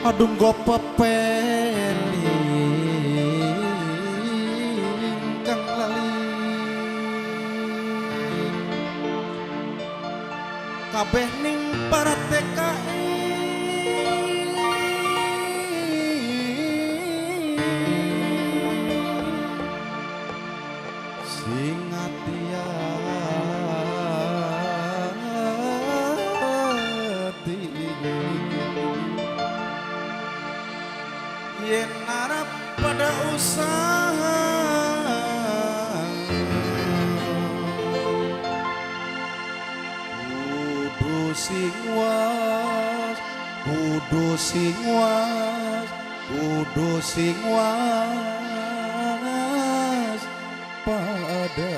Aduh go pepeli kang lali kabeh ning para TKI sing ati-ati yen arep pada usaha kudu sing was kudu sing was kudu sing was pada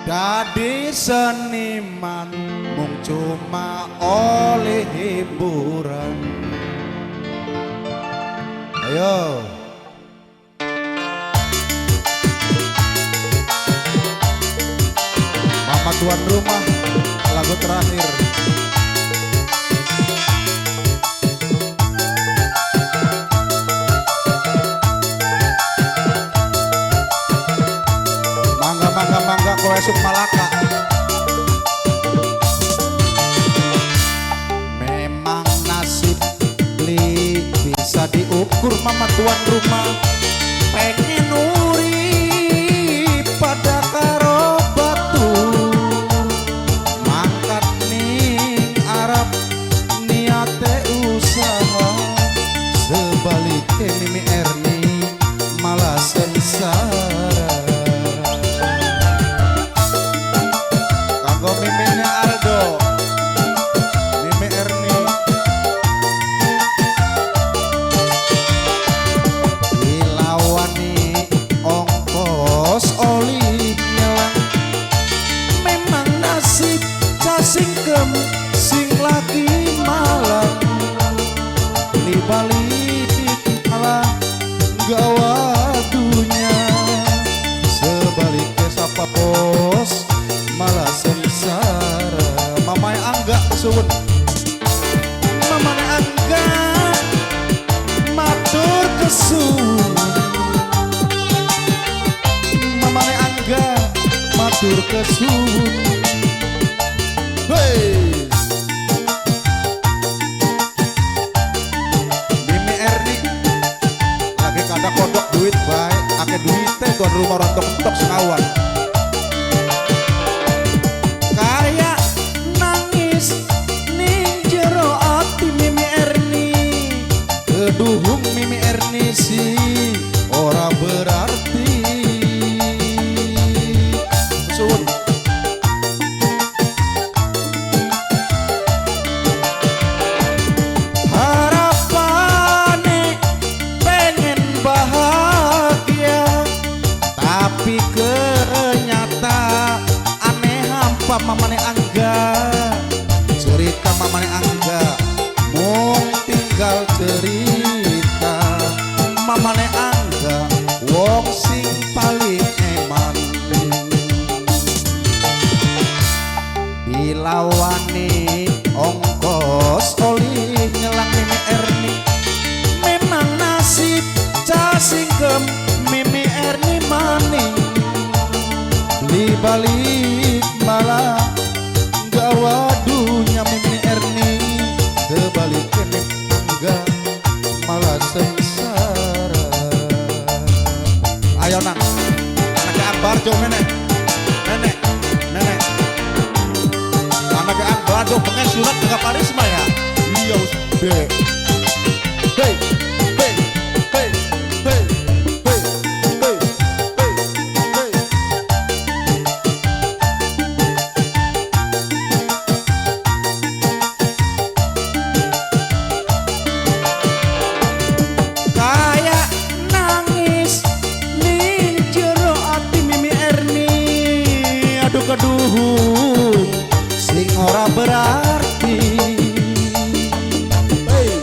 dadi seniman mung cuma oleh hiburan. Ayo Mama tuan rumah lagu terakhir. Mangga kowe esuk Malaka. Memang nasib li bisa diukur mama tuan rumah. Pengen urip pada karo batu mangkat ning Arab niate usaha sebaliknya Mimi Erni malah sengsara. Miminya Aldo, Mimi Erni dilawani ongkos oli nyelang. Memang nasib casingkem sing lagi malang li balik malah gawa dunya sebaliknya sapa bos malah sengsara. Mamai Angga suwun Mamai Angga matur kesuwun Mamai Angga matur kesuwun. Hey Mimi Erni lagi kada kodok duit baik ake duitnya tuan rumah rontok-rontok senawan. Duhung Mimi Erni si ora berarti suwun. Harapane pengen bahagia tapi kenyata aneh hampa mamane Angga. Cerita mamane Angga mung tinggal cerita mamane Angga wong sing paling eman dilawani ongkos oli nyelang Mimi Erni. Memang nasib casingkem Mimi Erni maning li balik malah gawa dunya Mimi Erni sebaliknya Angga malah sengsara. Ayo nang anaknya Ambarjo nenek nenek nenek anaknya Ambarjo pengen surat ke Kaparisma ya. Iya usbe hey hey hey hey hey hey hey kayak nangis ning jero ati Mimi Erni. Aduh keduhung sing ora berarti. Hey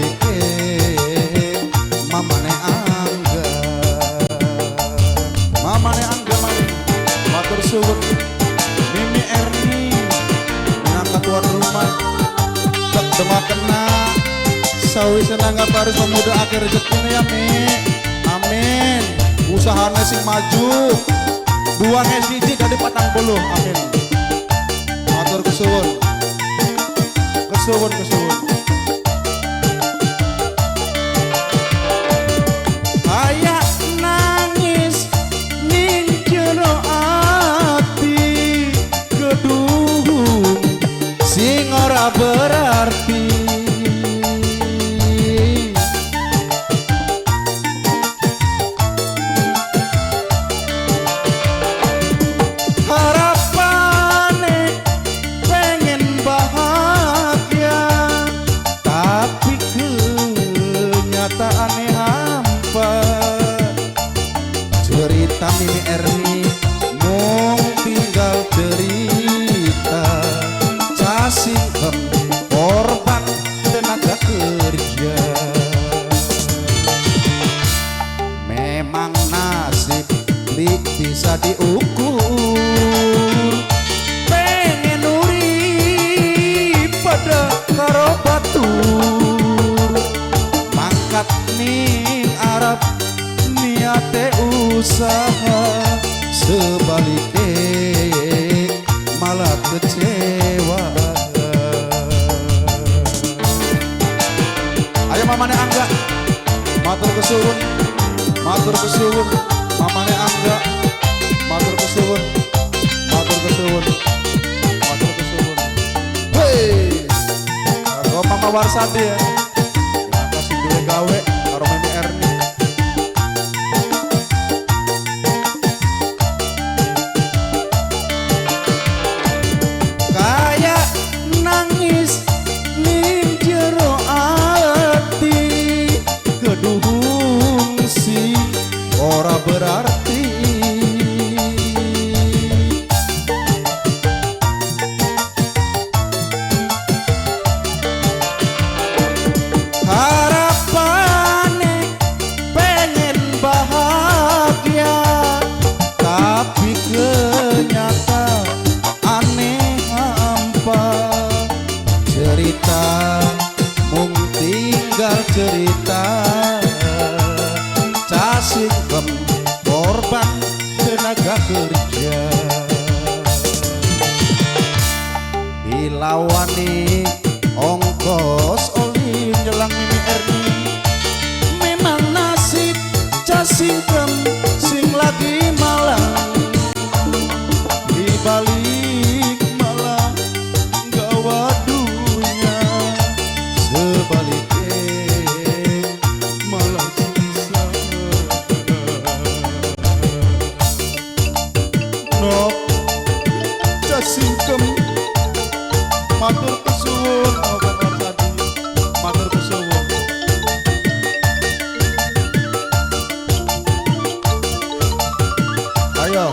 sebalike mamane Angga maling matur suwun Mimi Erni minangka tuan rumah tek demak kena sawi senang Paris pemuda akhir rezekinya ya Mi amin usahanya sing maju buang SDG dari 40 amin matur kesuwun kayak nangis ning jero ati gedung sing ora berarti cerita Mimi Erni mung tinggal cerita casingkem korban tenaga kerja memang nasib li bisa diukur pengen urip pada karo batur mangkat ning Arab niate usaha sebaliknya malah kecewa ayo mamane Angga matur kesuwun mamane Angga matur kesuwun hei karo Mama Warsadi ya kasih duwe gawe karo Mimi Erni ora berarti harapane pengen bahagia tapi kenyataan hampa cerita mung tinggal cerita casingkem korban tenaga kerja dilawani ongkos oli nyelang Mimi Erni memang nasib casingkem sing lagi malang dibalik malah gawa dunya sebaliknya casingkem matur kesuwun matur kesuwun ayo